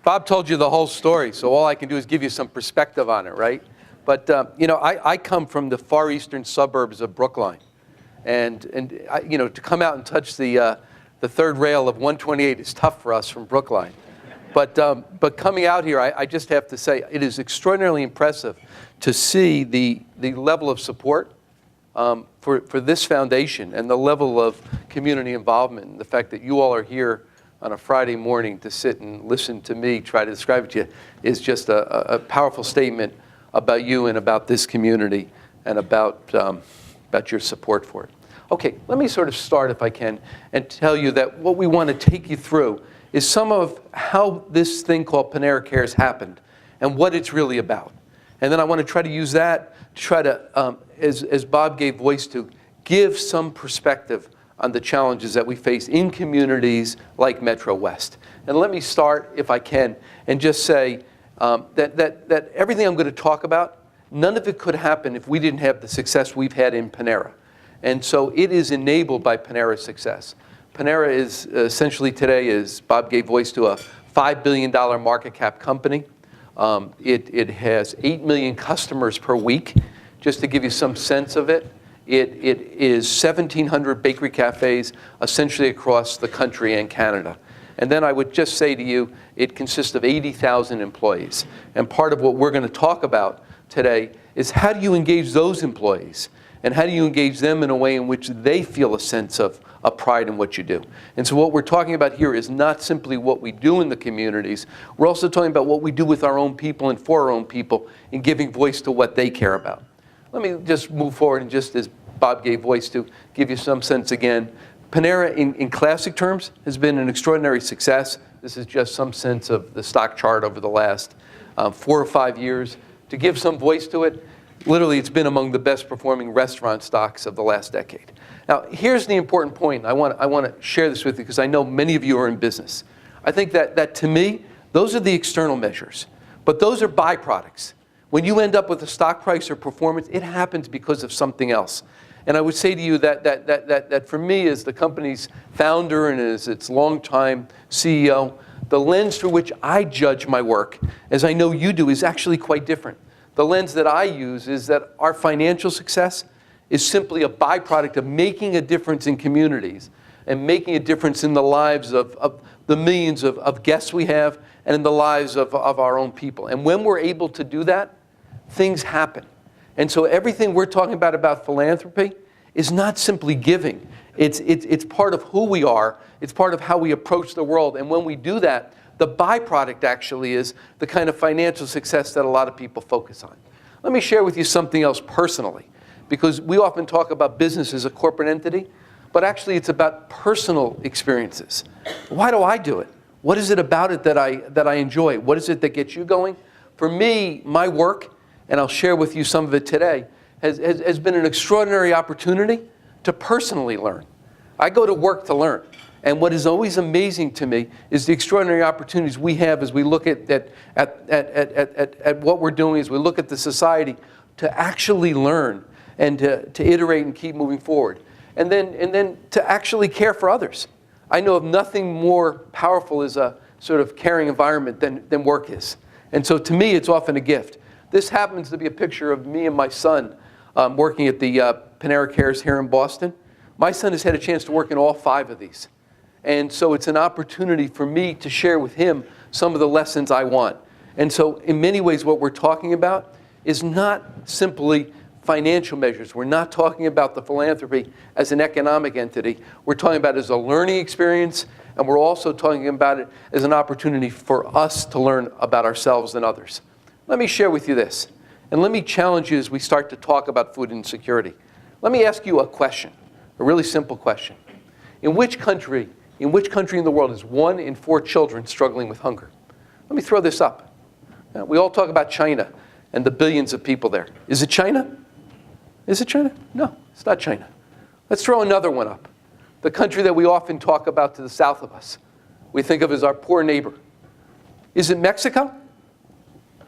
Bob told you the whole story, so all I can do is give you some perspective on it, right? But I come from the far eastern suburbs of Brookline, and to come out and touch the third rail of 128 is tough for us from Brookline. But coming out here, I just have to say it is extraordinarily impressive to see the level of support for this foundation and the level of community involvement, and the fact that you all are here on a Friday morning to sit and listen to me try to describe it to you is just a powerful statement about you and about this community and about your support for it. Okay, let me sort of start, if I can, and tell you that what we want to take you through is some of how this thing called Panera Cares happened and what it's really about. And then I want to try to use that to try to, as Bob gave voice to, give some perspective on the challenges that we face in communities like MetroWest. And let me start, if I can, and just say that everything I'm going to talk about, none of it could happen if we didn't have the success we've had in Panera. And so it is enabled by Panera's success. Panera is essentially today, as Bob gave voice to, a $5 billion market cap company. It has 8 million customers per week. Just to give you some sense of it, it is 1,700 bakery cafes essentially across the country and Canada. And then I would just say to you, it consists of 80,000 employees. And part of what we're going to talk about today is how do you engage those employees? And how do you engage them in a way in which they feel a sense of pride in what you do? And so what we're talking about here is not simply what we do in the communities. We're also talking about what we do with our own people and for our own people in giving voice to what they care about. Let me just move forward and just as Bob gave voice to, give you some sense again. Panera, in classic terms, has been an extraordinary success. This is just some sense of the stock chart over the last 4 or 5 years. To give some voice to it, literally it's been among the best performing restaurant stocks of the last decade. Now, here's the important point. I want to share this with you because I know many of you are in business. I think that to me, those are the external measures, but those are byproducts. When you end up with a stock price or performance, it happens because of something else. And I would say to you that for me, as the company's founder and as its longtime CEO, the lens through which I judge my work, as I know you do, is actually quite different. The lens that I use is that our financial success is simply a byproduct of making a difference in communities and making a difference in the lives of the millions of guests we have and in the lives of our own people. And when we're able to do that, things happen. And so everything we're talking about philanthropy is not simply giving. It's part of who we are. It's part of how we approach the world. And when we do that, the byproduct actually is the kind of financial success that a lot of people focus on. Let me share with you something else personally, because we often talk about business as a corporate entity, but actually it's about personal experiences. Why do I do it? What is it about it that I enjoy? What is it that gets you going? For me, my work, and I'll share with you some of it today, has been an extraordinary opportunity to personally learn. I go to work to learn. And what is always amazing to me is the extraordinary opportunities we have as we look at what we're doing, as we look at the society, to actually learn and to iterate and keep moving forward. And then to actually care for others. I know of nothing more powerful as a sort of caring environment than work is. And so to me, it's often a gift. This happens to be a picture of me and my son working at the Panera Cares here in Boston. My son has had a chance to work in all 5 of these. And so it's an opportunity for me to share with him some of the lessons I want. And so in many ways, what we're talking about is not simply financial measures. We're not talking about the philanthropy as an economic entity. We're talking about it as a learning experience, and we're also talking about it as an opportunity for us to learn about ourselves and others. Let me share with you this, and let me challenge you as we start to talk about food insecurity. Let me ask you a question, a really simple question. In which country in the world is 1 in 4 children struggling with hunger? Let me throw this up. Now, we all talk about China and the billions of people there. Is it China? Is it China? No, it's not China. Let's throw another one up. The country that we often talk about to the south of us, we think of as our poor neighbor. Is it Mexico?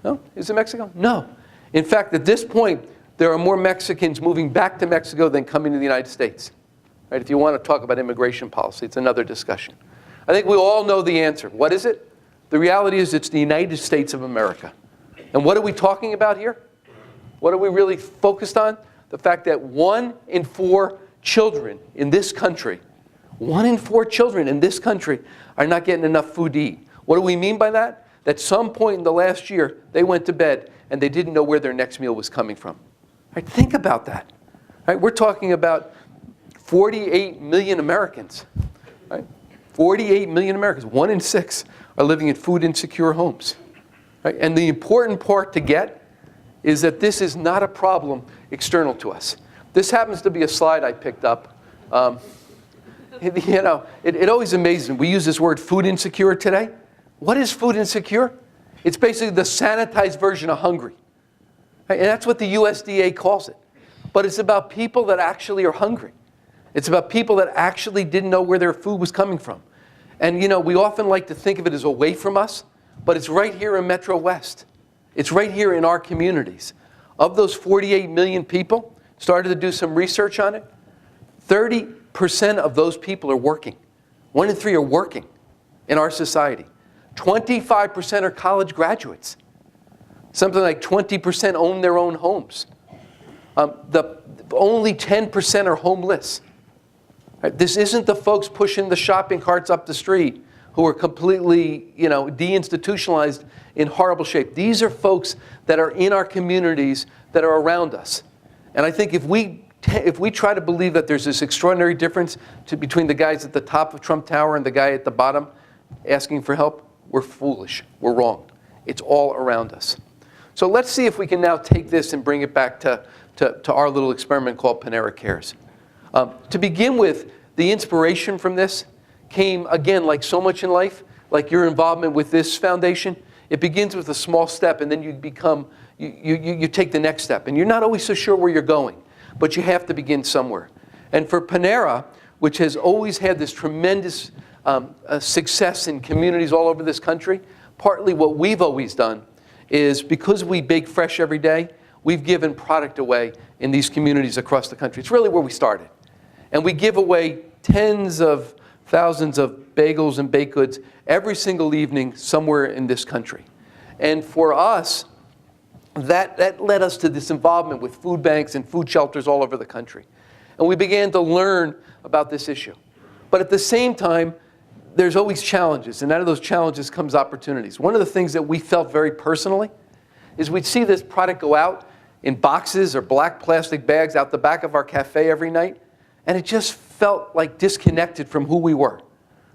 No? Is it Mexico? No. In fact, at this point, there are more Mexicans moving back to Mexico than coming to the United States. Right? If you want to talk about immigration policy, it's another discussion. I think we all know the answer. What is it? The reality is it's the United States of America. And what are we talking about here? What are we really focused on? The fact that 1 in 4 children in this country, 1 in 4 children in this country are not getting enough food to eat. What do we mean by that? That some point in the last year, they went to bed and they didn't know where their next meal was coming from. Right? Think about that. Right? We're talking about 48 million Americans. Right? 48 million Americans, 1 in 6 are living in food insecure homes. Right? And the important part to get is that this is not a problem external to us. This happens to be a slide I picked up. It always amazes me. We use this word food insecure today. What is food insecure? It's basically the sanitized version of hungry. Right? And that's what the USDA calls it. But it's about people that actually are hungry. It's about people that actually didn't know where their food was coming from. And we often like to think of it as away from us, but it's right here in MetroWest. It's right here in our communities. Of those 48 million people, started to do some research on it, 30% of those people are working. 1 in 3 are working in our society. 25% are college graduates. Something like 20% own their own homes. Only 10% are homeless. Right? This isn't the folks pushing the shopping carts up the street who are completely, deinstitutionalized in horrible shape. These are folks that are in our communities that are around us. And I think if we try to believe that there's this extraordinary difference between the guys at the top of Trump Tower and the guy at the bottom asking for help, we're foolish. We're wrong. It's all around us. So let's see if we can now take this and bring it back to our little experiment called Panera Cares. To begin with, the inspiration from this came, again, like so much in life, like your involvement with this foundation. It begins with a small step, and then you take the next step. And you're not always so sure where you're going, but you have to begin somewhere. And for Panera, which has always had this tremendous success in communities all over this country, partly what we've always done is because we bake fresh every day, we've given product away in these communities across the country. It's really where we started. And we give away tens of thousands of bagels and baked goods every single evening somewhere in this country. And for us, that led us to this involvement with food banks and food shelters all over the country. And we began to learn about this issue. But at the same time, there's always challenges, and out of those challenges comes opportunities. One of the things that we felt very personally is we'd see this product go out in boxes or black plastic bags out the back of our cafe every night, and it just felt like disconnected from who we were.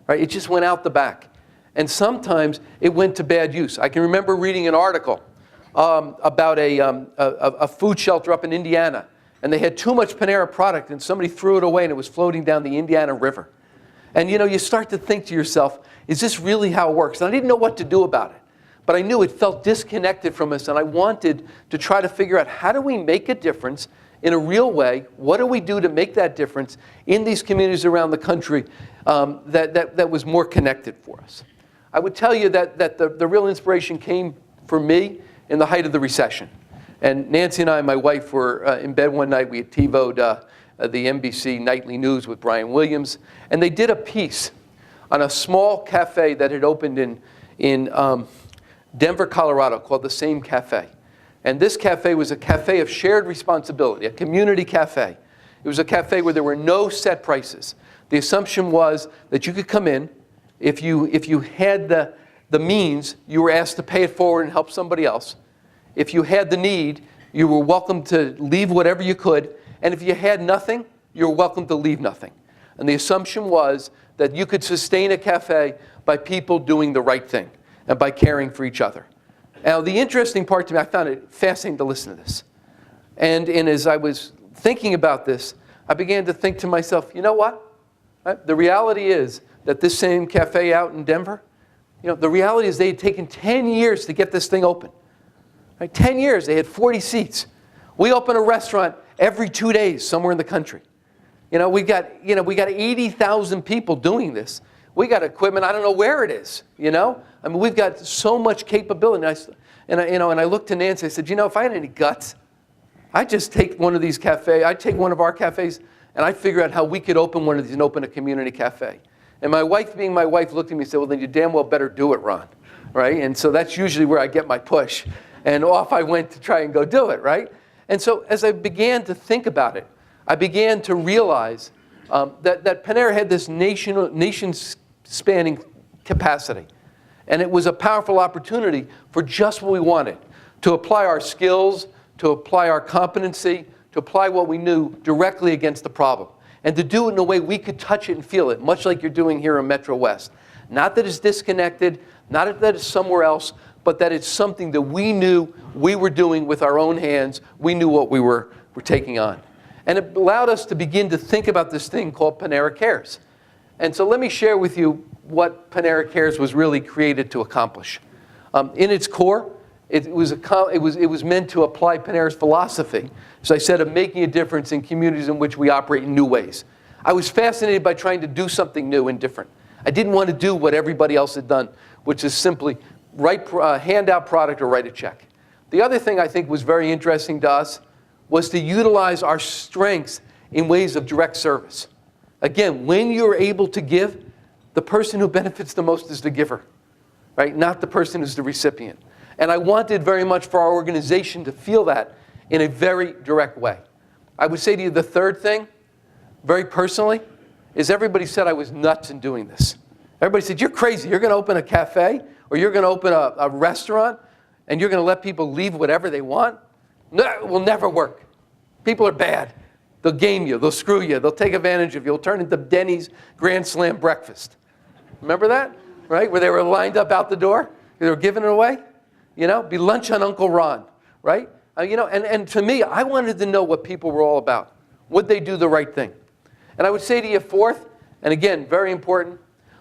Right? It just went out the back. And sometimes it went to bad use. I can remember reading an article about a food shelter up in Indiana, and they had too much Panera product, and somebody threw it away, and it was floating down the Indiana River. And you start to think to yourself, is this really how it works? And I didn't know what to do about it. But I knew it felt disconnected from us, and I wanted to try to figure out how do we make a difference in a real way? What do we do to make that difference in these communities around the country that was more connected for us? I would tell you that the real inspiration came for me in the height of the recession. And Nancy and I, my wife, were in bed one night. We had TiVo'd the NBC Nightly News with Brian Williams, and they did a piece on a small cafe that had opened in Denver, Colorado, called the Same Cafe. And this cafe was a cafe of shared responsibility, a community cafe. It was a cafe where there were no set prices. The assumption was that you could come in, if you had the means, you were asked to pay it forward and help somebody else. If you had the need, you were welcome to leave whatever you could. And if you had nothing, you were welcome to leave nothing. And the assumption was that you could sustain a cafe by people doing the right thing and by caring for each other. Now, the interesting part to me, I found it fascinating to listen to this. And as I was thinking about this, I began to think to myself, you know what? Right? The reality is that this Same Cafe out in Denver, the reality is they had taken 10 years to get this thing open. Right? 10 years, they had 40 seats. We open a restaurant every 2 days somewhere in the country. We got 80,000 people doing this. We got equipment, I don't know where it is, I mean, we've got so much capability. And I looked to Nancy, I said, if I had any guts, I'd just take one of these cafes, I'd take one of our cafes, and I'd figure out how we could open one of these and open a community cafe. And my wife, being my wife, looked at me and said, well, then you damn well better do it, Ron. right? And so that's usually where I get my push. And off I went to try and go do it, right? And so as I began to think about it, I began to realize that Panera had this nation-spanning capacity. And it was a powerful opportunity for just what we wanted, to apply our skills, to apply our competency, to apply what we knew directly against the problem. And to do it in a way we could touch it and feel it, much like you're doing here in MetroWest. Not that it's disconnected, not that it's somewhere else, but that it's something that we knew we were doing with our own hands. We knew what we were taking on. And it allowed us to begin to think about this thing called Panera Cares. And so let me share with you what Panera Cares was really created to accomplish. In its core, it was meant to apply Panera's philosophy, as I said, of making a difference in communities in which we operate in new ways. I was fascinated by trying to do something new and different. I didn't want to do what everybody else had done, which is simply hand out product or write a check. The other thing I think was very interesting to us was to utilize our strengths in ways of direct service. Again, when you're able to give, the person who benefits the most is the giver, right? Not the person who's the recipient. And I wanted very much for our organization to feel that in a very direct way. I would say to you the third thing, very personally, is everybody said I was nuts in doing this. Everybody said, you're crazy. You're going to open a cafe or you're going to open a restaurant and you're going to let people leave whatever they want? No, it will never work. People are bad. They'll game you. They'll screw you. They'll take advantage of you. You'll turn into Denny's Grand Slam breakfast. Remember that? Right? Where they were lined up out the door? They were giving it away? You know, be lunch on Uncle Ron, right? And to me, I wanted to know what people were all about. Would they do the right thing? And I would say to you fourth, and again, very important,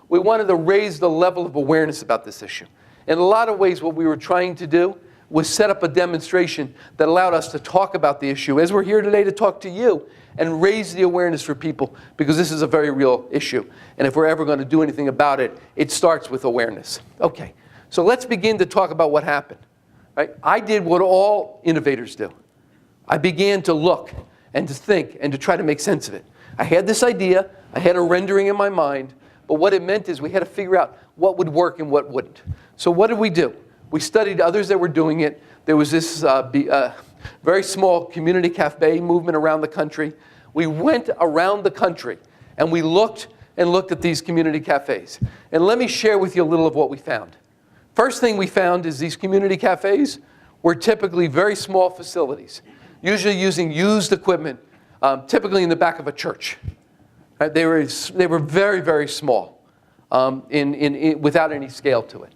we wanted to raise the level of awareness about this issue. In a lot of ways, what we were trying to do was set up a demonstration that allowed us to talk about the issue, as we're here today to talk to you, and raise the awareness for people, because this is a very real issue. And if we're ever going to do anything about it, it starts with awareness. Okay, so let's begin to talk about what happened. Right? I did what all innovators do. I began to look and to think and to try to make sense of it. I had this idea, I had a rendering in my mind, but what it meant is we had to figure out what would work and what wouldn't. So what did we do? We studied others that were doing it. There was this very small community cafe movement around the country. We went around the country and we looked at these community cafes. And let me share with you a little of what we found. First thing we found is these community cafes were typically very small facilities, usually using used equipment, typically in the back of a church. Right? They were very, very small, without any scale to it.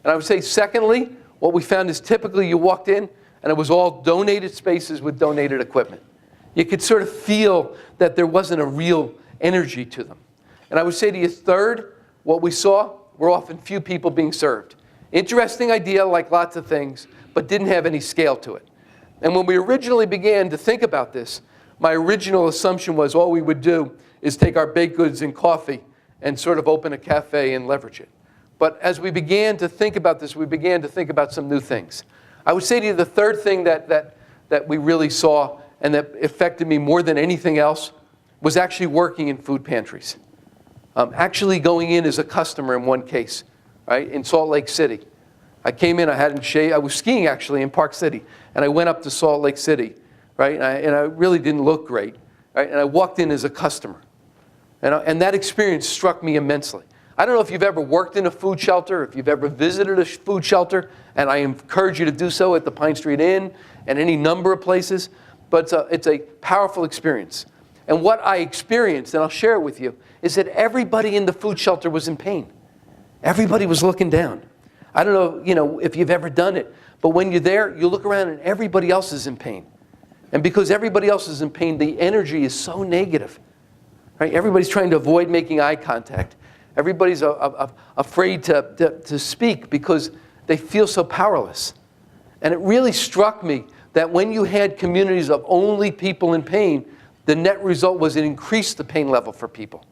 And I would say, secondly, what we found is typically you walked in and it was all donated spaces with donated equipment. You could sort of feel that there wasn't a real energy to them. And I would say to you, third, what we saw were often few people being served. Interesting idea, like lots of things, but didn't have any scale to it. And when we originally began to think about this, my original assumption was all we would do is take our baked goods and coffee and sort of open a cafe and leverage it. But as we began to think about this, we began to think about some new things. I would say to you the third thing that we really saw and that affected me more than anything else was actually working in food pantries. Actually going in as a customer in one case, right, in Salt Lake City. I came in, I hadn't shaved, I was skiing actually in Park City, and I went up to Salt Lake City, right, and I really didn't look great, right, and I walked in as a customer. And that experience struck me immensely. I don't know if you've ever worked in a food shelter, if you've ever visited a food shelter, and I encourage you to do so at the Pine Street Inn and any number of places, but it's a powerful experience. And what I experienced, and I'll share it with you, is that everybody in the food shelter was in pain. Everybody was looking down. I don't know, if you've ever done it, but when you're there, you look around and everybody else is in pain. And because everybody else is in pain, the energy is so negative. Right? Everybody's trying to avoid making eye contact. Everybody's afraid to speak because they feel so powerless. And it really struck me that when you had communities of only people in pain, the net result was it increased the pain level for people.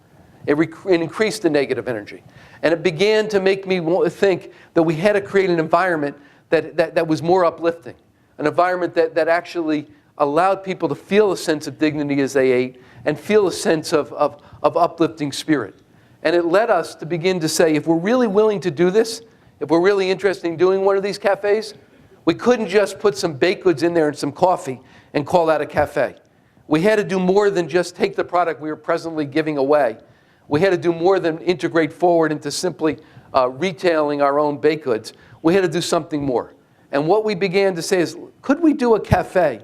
It increased the negative energy. And it began to make me think that we had to create an environment that was more uplifting, an environment that actually allowed people to feel a sense of dignity as they ate and feel a sense of uplifting spirit. And it led us to begin to say, if we're really willing to do this, if we're really interested in doing one of these cafes, we couldn't just put some baked goods in there and some coffee and call that a cafe. We had to do more than just take the product we were presently giving away. We had to do more than integrate forward into simply retailing our own baked goods. We had to do something more. And what we began to say is, could we do a cafe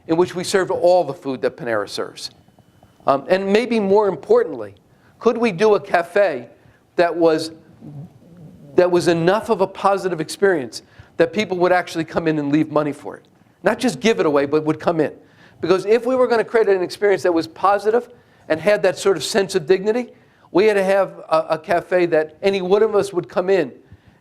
in which we served all the food that Panera serves? And maybe more importantly, could we do a cafe that was enough of a positive experience that people would actually come in and leave money for it? Not just give it away, but would come in. Because if we were going to create an experience that was positive and had that sort of sense of dignity, we had to have a cafe that any one of us would come in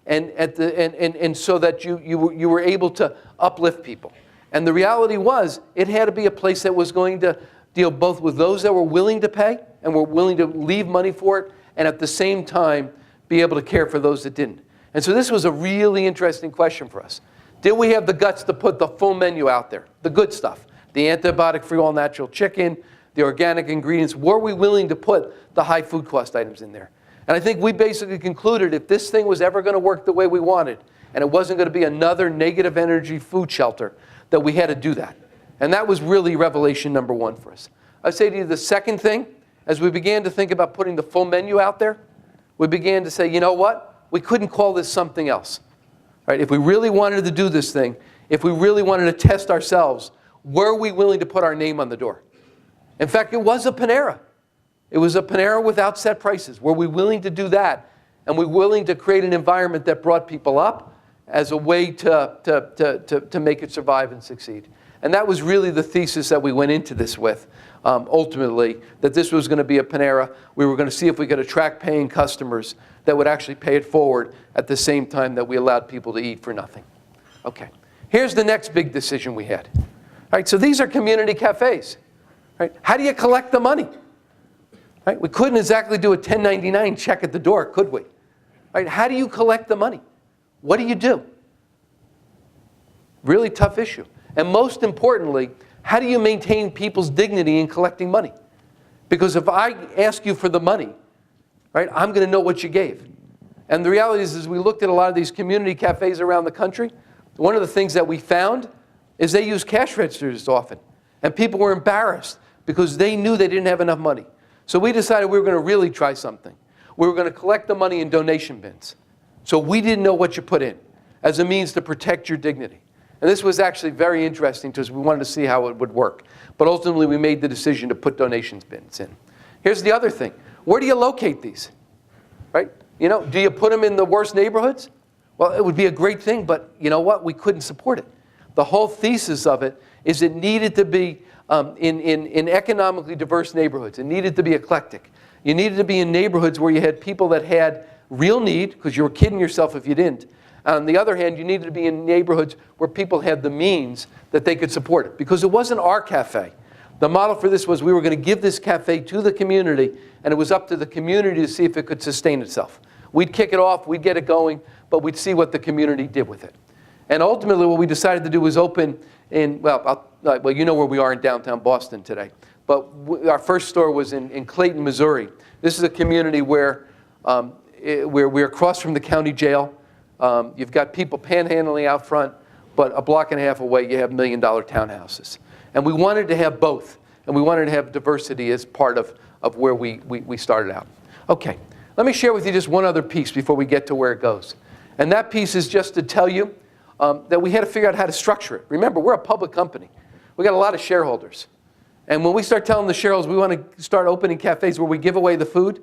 and so that you were able to uplift people. And the reality was, it had to be a place that was going to deal both with those that were willing to pay and were willing to leave money for it, and at the same time be able to care for those that didn't. And so this was a really interesting question for us. Did we have the guts to put the full menu out there, the good stuff, the antibiotic-free all-natural chicken, the organic ingredients? Were we willing to put the high food cost items in there? And I think we basically concluded if this thing was ever going to work the way we wanted, and it wasn't going to be another negative energy food shelter, that we had to do that. And that was really revelation number one for us. I'd say to you the second thing, as we began to think about putting the full menu out there, we began to say, you know what? We couldn't call this something else. Right? If we really wanted to do this thing, if we really wanted to test ourselves, were we willing to put our name on the door? In fact, it was a Panera. It was a Panera without set prices. Were we willing to do that? And we were willing to create an environment that brought people up as a way to make it survive and succeed? And that was really the thesis that we went into this with, ultimately, that this was going to be a Panera. We were going to see if we could attract paying customers that would actually pay it forward at the same time that we allowed people to eat for nothing. Okay, here's the next big decision we had. All right, so these are community cafes. Right? How do you collect the money? Right? We couldn't exactly do a 1099 check at the door, could we? Right? How do you collect the money? What do you do? Really tough issue. And most importantly, how do you maintain people's dignity in collecting money? Because if I ask you for the money, right, I'm going to know what you gave. And the reality is, as we looked at a lot of these community cafes around the country, one of the things that we found is they use cash registers often. And people were embarrassed because they knew they didn't have enough money. So we decided we were going to really try something. We were going to collect the money in donation bins. So we didn't know what you put in as a means to protect your dignity. And this was actually very interesting because we wanted to see how it would work. But ultimately, we made the decision to put donations bins in. Here's the other thing. Where do you locate these? Right? You know, do you put them in the worst neighborhoods? Well, it would be a great thing, but you know what? We couldn't support it. The whole thesis of it is it needed to be in economically diverse neighborhoods. It needed to be eclectic. You needed to be in neighborhoods where you had people that had real need, because you were kidding yourself if you didn't. On the other hand, you needed to be in neighborhoods where people had the means that they could support it, because it wasn't our cafe. The model for this was we were going to give this cafe to the community, and it was up to the community to see if it could sustain itself. We'd kick it off, we'd get it going, but we'd see what the community did with it. And ultimately, what we decided to do was open in, well, you know where we are in downtown Boston today. But our first store was in Clayton, Missouri. This is a community where we're across from the county jail. You've got people panhandling out front, but a block and a half away, you have $1 million townhouses. And we wanted to have both, and we wanted to have diversity as part of where we started out. Okay, let me share with you just one other piece before we get to where it goes. And that piece is just to tell you that we had to figure out how to structure it. Remember, we're a public company. We got a lot of shareholders. And when we start telling the shareholders we want to start opening cafes where we give away the food,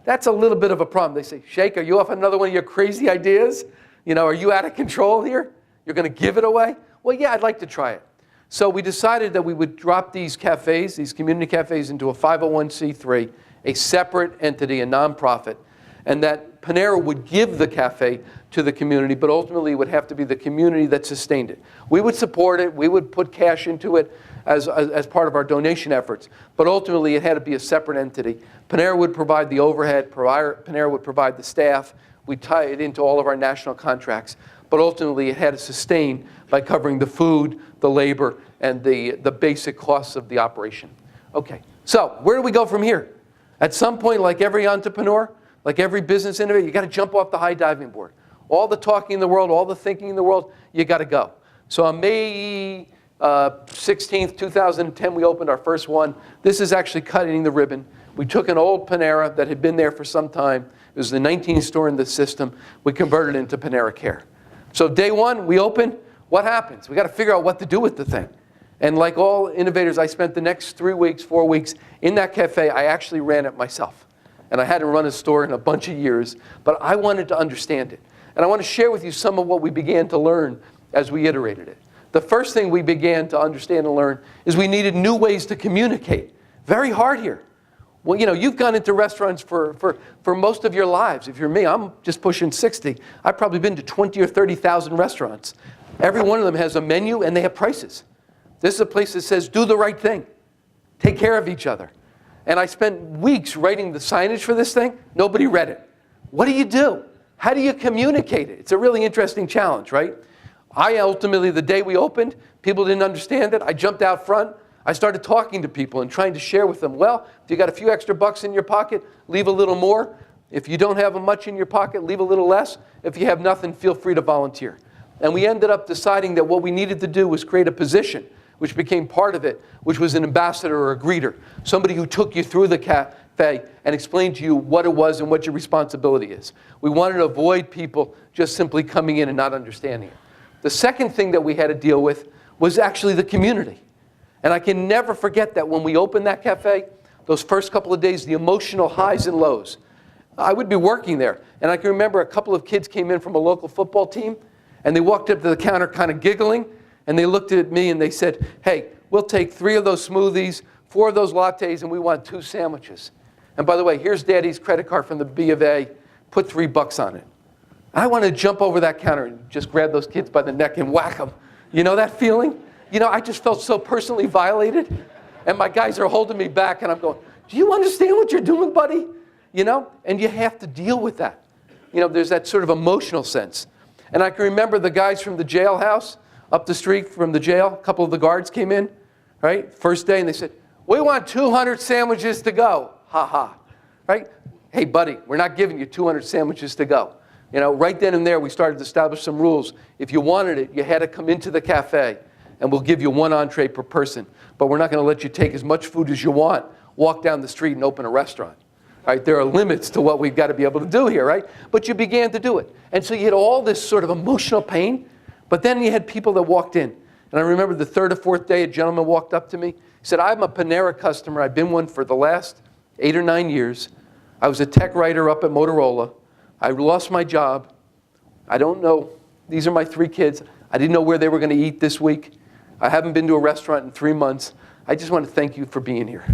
that's a little bit of a problem. They say, Sheikh, are you off another one of your crazy ideas? You know, are you out of control here? You're going to give it away? Well, yeah, I'd like to try it. So we decided that we would drop these cafes, these community cafes, into a 501c3, a separate entity, a nonprofit, and that Panera would give the cafe to the community, but ultimately it would have to be the community that sustained it. We would support it. We would put cash into it as part of our donation efforts, but ultimately it had to be a separate entity. Panera would provide the overhead. Panera would provide the staff. We'd tie it into all of our national contracts, but ultimately it had to sustain by covering the food, the labor, and the basic costs of the operation. Okay, so where do we go from here? At some point, like every entrepreneur, like every business innovator, you got to jump off the high diving board. All the talking in the world, all the thinking in the world, you got to go. So on May 16th, 2010, we opened our first one. This is actually cutting the ribbon. We took an old Panera that had been there for some time. It was the 19th store in the system. We converted it into Panera Care. So day one, we open. What happens? We got to figure out what to do with the thing. And like all innovators, I spent the next 3 weeks, 4 weeks in that cafe. I actually ran it myself. And I hadn't run a store in a bunch of years, but I wanted to understand it. And I want to share with you some of what we began to learn as we iterated it. The first thing we began to understand and learn is we needed new ways to communicate. Very hard here. Well, you know, you've gone into restaurants for most of your lives. If you're me, I'm just pushing 60. I've probably been to 20 or 30,000 restaurants. Every one of them has a menu and they have prices. This is a place that says, do the right thing. Take care of each other. And I spent weeks writing the signage for this thing. Nobody read it. What do? How do you communicate it? It's a really interesting challenge, right? I ultimately, the day we opened, people didn't understand it. I jumped out front. I started talking to people and trying to share with them, well, if you got a few extra bucks in your pocket, leave a little more. If you don't have much in your pocket, leave a little less. If you have nothing, feel free to volunteer. And we ended up deciding that what we needed to do was create a position, which became part of it, which was an ambassador or a greeter, somebody who took you through the cafe and explained to you what it was and what your responsibility is. We wanted to avoid people just simply coming in and not understanding it. The second thing that we had to deal with was actually the community. And I can never forget that when we opened that cafe, those first couple of days, the emotional highs and lows. I would be working there, and I can remember a couple of kids came in from a local football team, and they walked up to the counter kind of giggling, and they looked at me and they said, hey, we'll take 3 of those smoothies, 4 of those lattes, and we want 2 sandwiches. And by the way, here's Daddy's credit card from the B of A. Put $3 on it. I wanted to jump over that counter and just grab those kids by the neck and whack them. You know that feeling? You know, I just felt so personally violated. And my guys are holding me back, and I'm going, do you understand what you're doing, buddy? You know? And you have to deal with that. You know, there's that sort of emotional sense. And I can remember the guys from the jailhouse up the street from the jail. A couple of the guards came in, right? First day, and they said, we want 200 sandwiches to go. Ha ha. Right? Hey, buddy, we're not giving you 200 sandwiches to go. You know, right then and there, we started to establish some rules. If you wanted it, you had to come into the cafe, and we'll give you 1 entree per person. But we're not going to let you take as much food as you want, walk down the street and open a restaurant. Right? There are limits to what we've got to be able to do here, right? But you began to do it. And so you had all this sort of emotional pain, but then you had people that walked in. And I remember the 3rd or 4th day, a gentleman walked up to me. He said, I'm a Panera customer. I've been one for the last 8 or 9 years. I was a tech writer up at Motorola. I lost my job. I don't know. These are my 3 kids. I didn't know where they were going to eat this week. I haven't been to a restaurant in 3 months. I just want to thank you for being here.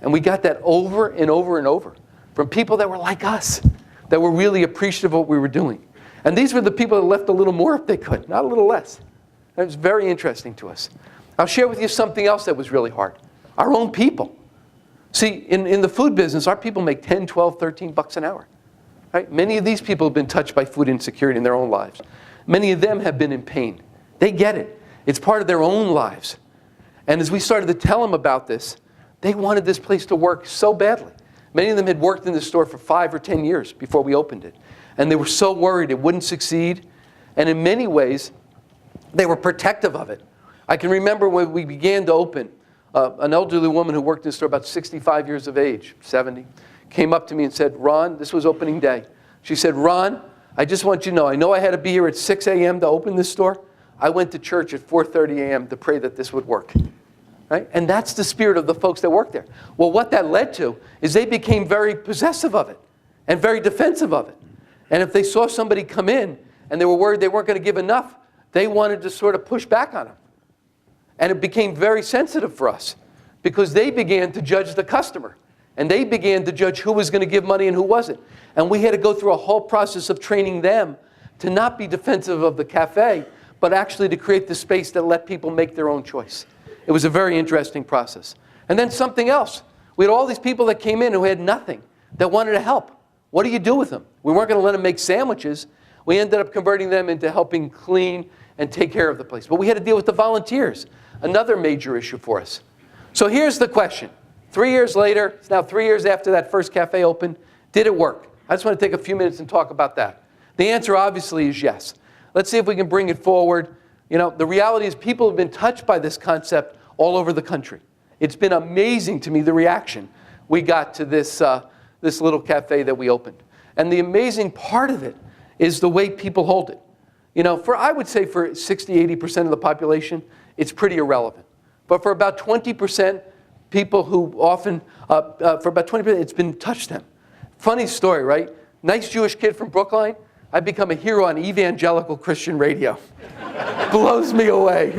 And we got that over and over and over from people that were like us, that were really appreciative of what we were doing. And these were the people that left a little more if they could, not a little less. It was very interesting to us. I'll share with you something else that was really hard. Our own people. See, in the food business, our people make 10, 12, 13 bucks an hour. Right? Many of these people have been touched by food insecurity in their own lives. Many of them have been in pain. They get it. It's part of their own lives. And as we started to tell them about this, they wanted this place to work so badly. Many of them had worked in the store for 5 or 10 years before we opened it. And they were so worried it wouldn't succeed. And in many ways, they were protective of it. I can remember when we began to open, an elderly woman who worked in the store, about 65 years of age, 70, came up to me and said, Ron, this was opening day. She said, Ron, I just want you to know I had to be here at 6 a.m. to open this store. I went to church at 4:30 a.m. to pray that this would work. Right? And that's the spirit of the folks that work there. Well, what that led to is they became very possessive of it and very defensive of it. And if they saw somebody come in and they were worried they weren't going to give enough, they wanted to sort of push back on them. And it became very sensitive for us because they began to judge the customer. And they began to judge who was going to give money and who wasn't. And we had to go through a whole process of training them to not be defensive of the cafe, but actually to create the space that let people make their own choice. It was a very interesting process. And then something else. We had all these people that came in who had nothing, that wanted to help. What do you do with them? We weren't going to let them make sandwiches. We ended up converting them into helping clean and take care of the place. But we had to deal with the volunteers, another major issue for us. So here's the question. 3 years later, it's now 3 years after that first cafe opened, did it work? I just want to take a few minutes and talk about that. The answer obviously is yes. Let's see if we can bring it forward. You know, the reality is people have been touched by this concept all over the country. It's been amazing to me, the reaction we got to this, this little cafe that we opened. And the amazing part of it is the way people hold it. You know, I would say for 60, 80% of the population, it's pretty irrelevant. But for about 20%, people who often, for about 20%, it's been touched them. Funny story, right? Nice Jewish kid from Brookline, I've become a hero on evangelical Christian radio. Blows me away,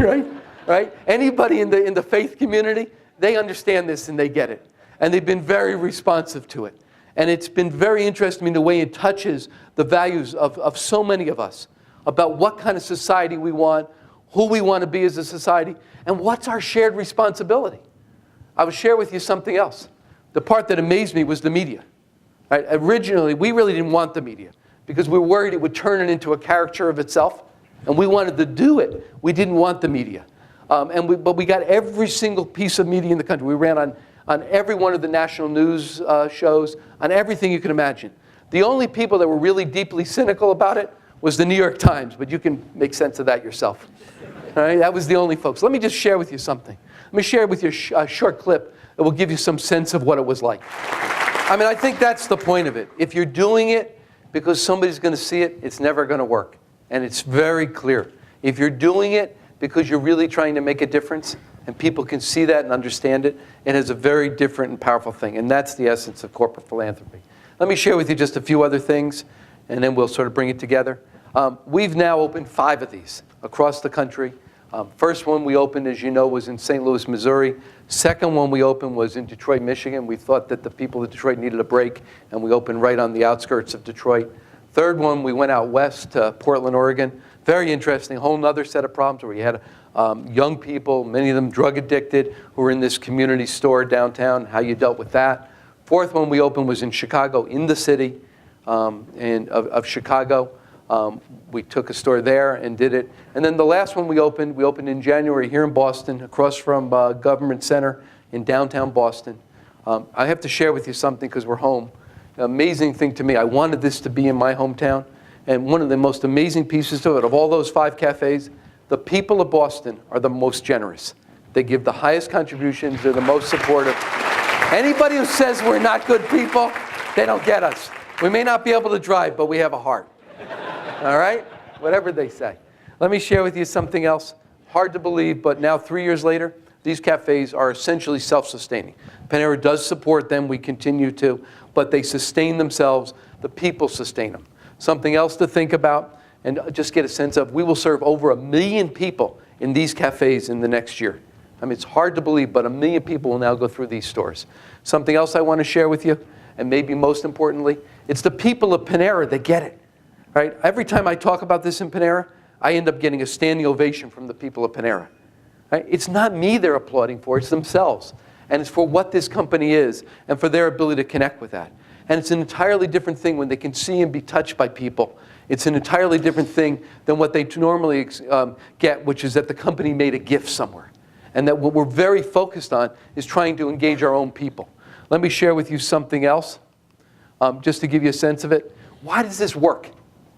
right? Anybody in the faith community, they understand this and they get it. And they've been very responsive to it. And it's been very interesting in the way it touches the values of so many of us about what kind of society we want, who we want to be as a society, and what's our shared responsibility. I will share with you something else. The part that amazed me was the media. Right? Originally, we really didn't want the media because we were worried it would turn it into a caricature of itself, and we wanted to do it. We didn't want the media. But we got every single piece of media in the country. We ran on every one of the national news shows, on everything you can imagine. The only people that were really deeply cynical about it was the New York Times, but you can make sense of that yourself. All right? That was the only folks. Let me just share with you something. Let me share with you a short clip that will give you some sense of what it was like. I mean, I think that's the point of it. If you're doing it because somebody's going to see it, it's never going to work. And it's very clear. If you're doing it because you're really trying to make a difference, and people can see that and understand it, it is a very different and powerful thing. And that's the essence of corporate philanthropy. Let me share with you just a few other things, and then we'll sort of bring it together. We've now opened 5 of these across the country. First one we opened, as you know, was in St. Louis, Missouri. Second one we opened was in Detroit, Michigan. We thought that the people of Detroit needed a break, and we opened right on the outskirts of Detroit. Third one, we went out west to Portland, Oregon. Very interesting, a whole other set of problems where you had young people, many of them drug addicted, who were in this community store downtown, how you dealt with that. Fourth one we opened was in Chicago, in the city of Chicago. We took a store there and did it. And then the last one we opened in January here in Boston, across from Government Center in downtown Boston. I have to share with you something because we're home. An amazing thing to me. I wanted this to be in my hometown. And one of the most amazing pieces to it, of all those 5 cafes, the people of Boston are the most generous. They give the highest contributions. They're the most supportive. Anybody who says we're not good people, they don't get us. We may not be able to drive, but we have a heart. All right? Whatever they say. Let me share with you something else. Hard to believe, but now 3 years later, these cafes are essentially self-sustaining. Panera does support them. We continue to. But they sustain themselves. The people sustain them. Something else to think about and just get a sense of, we will serve over 1 million people in these cafes in the next year. I mean, it's hard to believe, but 1 million people will now go through these stores. Something else I want to share with you, and maybe most importantly, it's the people of Panera that get it. Right? Every time I talk about this in Panera, I end up getting a standing ovation from the people of Panera. Right? It's not me they're applauding for, it's themselves. And it's for what this company is and for their ability to connect with that. And it's an entirely different thing when they can see and be touched by people. It's an entirely different thing than what they normally get, which is that the company made a gift somewhere. And that what we're very focused on is trying to engage our own people. Let me share with you something else, just to give you a sense of it. Why does this work?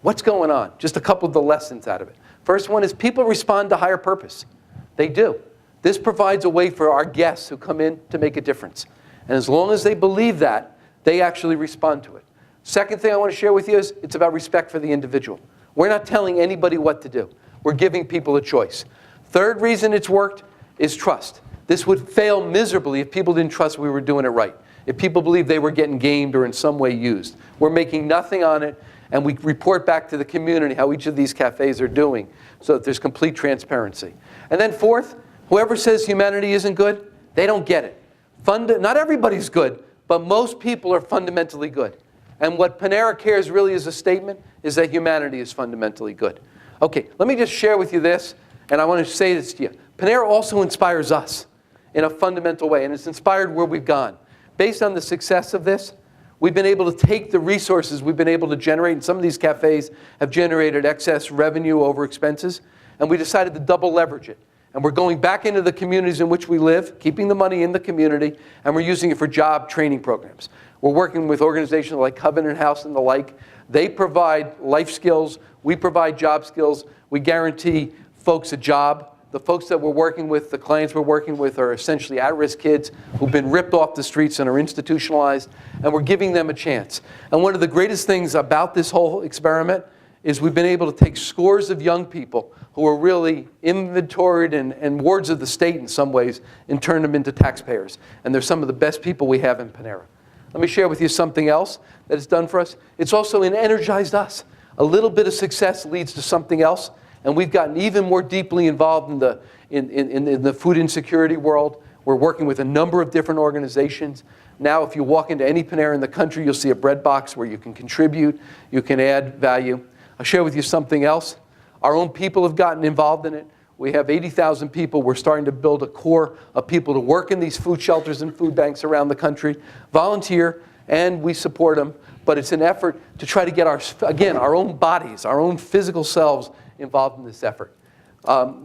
What's going on? Just a couple of the lessons out of it. First one is people respond to higher purpose. They do. This provides a way for our guests who come in to make a difference. And as long as they believe that, they actually respond to it. Second thing I want to share with you is it's about respect for the individual. We're not telling anybody what to do. We're giving people a choice. Third reason it's worked is trust. This would fail miserably if people didn't trust we were doing it right. If people believed they were getting gamed or in some way used. We're making nothing on it, and we report back to the community how each of these cafes are doing so that there's complete transparency. And then fourth, whoever says humanity isn't good, they don't get it. Not everybody's good, but most people are fundamentally good. And what Panera Cares really is a statement is that humanity is fundamentally good. Okay, let me just share with you this, and I want to say this to you. Panera also inspires us in a fundamental way, and it's inspired where we've gone. Based on the success of this, we've been able to take the resources we've been able to generate, and some of these cafes have generated excess revenue over expenses, and we decided to double leverage it. And we're going back into the communities in which we live, keeping the money in the community, and we're using it for job training programs. We're working with organizations like Covenant House and the like They provide life skills. We provide job skills. We guarantee folks a job. The folks that we're working with, the clients we're working with, are essentially at-risk kids who've been ripped off the streets and are institutionalized, and we're giving them a chance. And one of the greatest things about this whole experiment is we've been able to take scores of young people who are really inventoried and wards of the state in some ways and turn them into taxpayers. And they're some of the best people we have in Panera. Let me share with you something else that it's done for us. It's also energized us. A little bit of success leads to something else. And we've gotten even more deeply involved in the food insecurity world. We're working with a number of different organizations. Now, if you walk into any Panera in the country, you'll see a bread box where you can contribute, you can add value. I'll share with you something else. Our own people have gotten involved in it. We have 80,000 people. We're starting to build a core of people to work in these food shelters and food banks around the country, volunteer, and we support them. But it's an effort to try to get our own bodies, our own physical selves involved in this effort.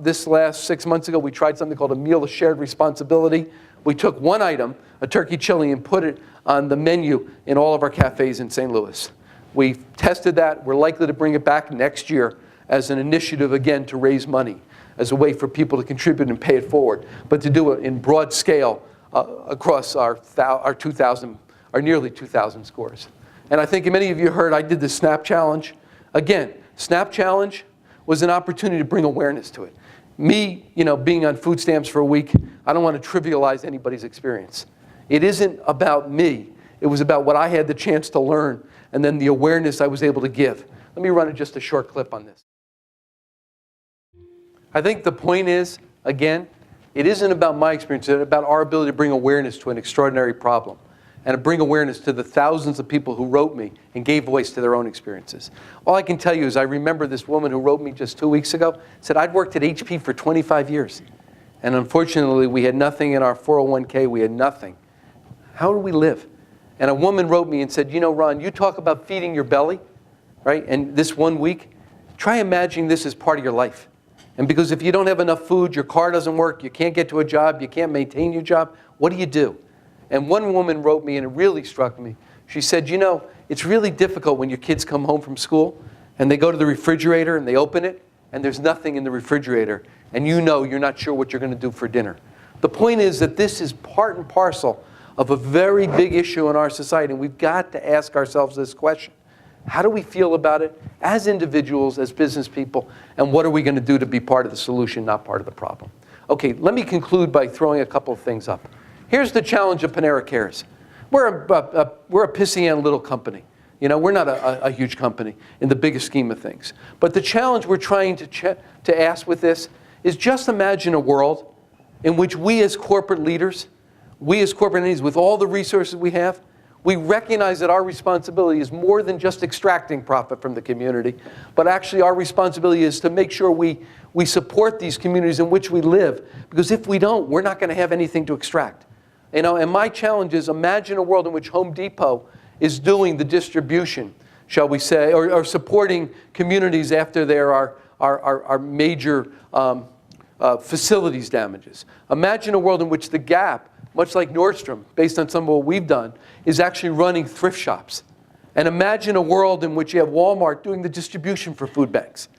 This last 6 months ago, we tried something called a meal of shared responsibility. We took one item, a turkey chili, and put it on the menu in all of our cafes in St. Louis. We tested that. We're likely to bring it back next year as an initiative, again, to raise money, as a way for people to contribute and pay it forward, but to do it in broad scale across our nearly 2,000 scores. And I think many of you heard I did the SNAP Challenge. Again, SNAP Challenge was an opportunity to bring awareness to it. Me, being on food stamps for a week, I don't want to trivialize anybody's experience. It isn't about me. It was about what I had the chance to learn and then the awareness I was able to give. Let me run just a short clip on this. I think the point is, again, it isn't about my experience. It's about our ability to bring awareness to an extraordinary problem, and to bring awareness to the thousands of people who wrote me and gave voice to their own experiences. All I can tell you is I remember this woman who wrote me just 2 weeks ago, said, I'd worked at HP for 25 years. And unfortunately, we had nothing in our 401k. We had nothing. How do we live? And a woman wrote me and said, Ron, you talk about feeding your belly, right? And this 1 week, try imagining this as part of your life. And because if you don't have enough food, your car doesn't work, you can't get to a job, you can't maintain your job, what do? And one woman wrote me, and it really struck me. She said, it's really difficult when your kids come home from school, and they go to the refrigerator, and they open it, and there's nothing in the refrigerator, and you're not sure what you're going to do for dinner. The point is that this is part and parcel of a very big issue in our society, and we've got to ask ourselves this question. How do we feel about it as individuals, as business people, and what are we going to do to be part of the solution, not part of the problem? Okay, let me conclude by throwing a couple of things up. Here's the challenge of Panera Cares. We're a pissy-end little company. We're not a huge company in the biggest scheme of things. But the challenge we're trying to ask with this is just imagine a world in which we as corporate leaders, we as corporate entities with all the resources we have, we recognize that our responsibility is more than just extracting profit from the community, but actually our responsibility is to make sure we support these communities in which we live, because if we don't, we're not going to have anything to extract. And my challenge is imagine a world in which Home Depot is doing the distribution, shall we say, or supporting communities after there are major facilities damages. Imagine a world in which the Gap, much like Nordstrom, based on some of what we've done, is actually running thrift shops. And imagine a world in which you have Walmart doing the distribution for food banks.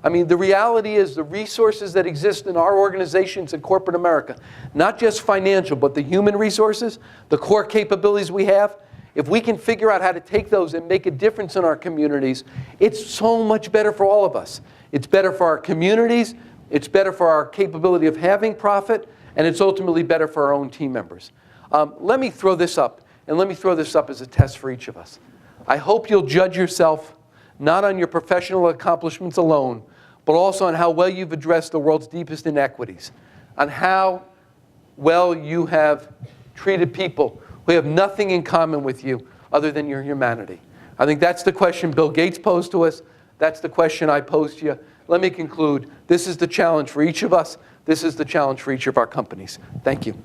I mean, the reality is the resources that exist in our organizations in corporate America, not just financial, but the human resources, the core capabilities we have, if we can figure out how to take those and make a difference in our communities, it's so much better for all of us. It's better for our communities, it's better for our capability of having profit, and it's ultimately better for our own team members. Let me throw this up, and let me throw this up as a test for each of us. I hope you'll judge yourself not on your professional accomplishments alone, but also on how well you've addressed the world's deepest inequities, on how well you have treated people who have nothing in common with you other than your humanity. I think that's the question Bill Gates posed to us. That's the question I posed to you. Let me conclude. This is the challenge for each of us. This is the challenge for each of our companies. Thank you.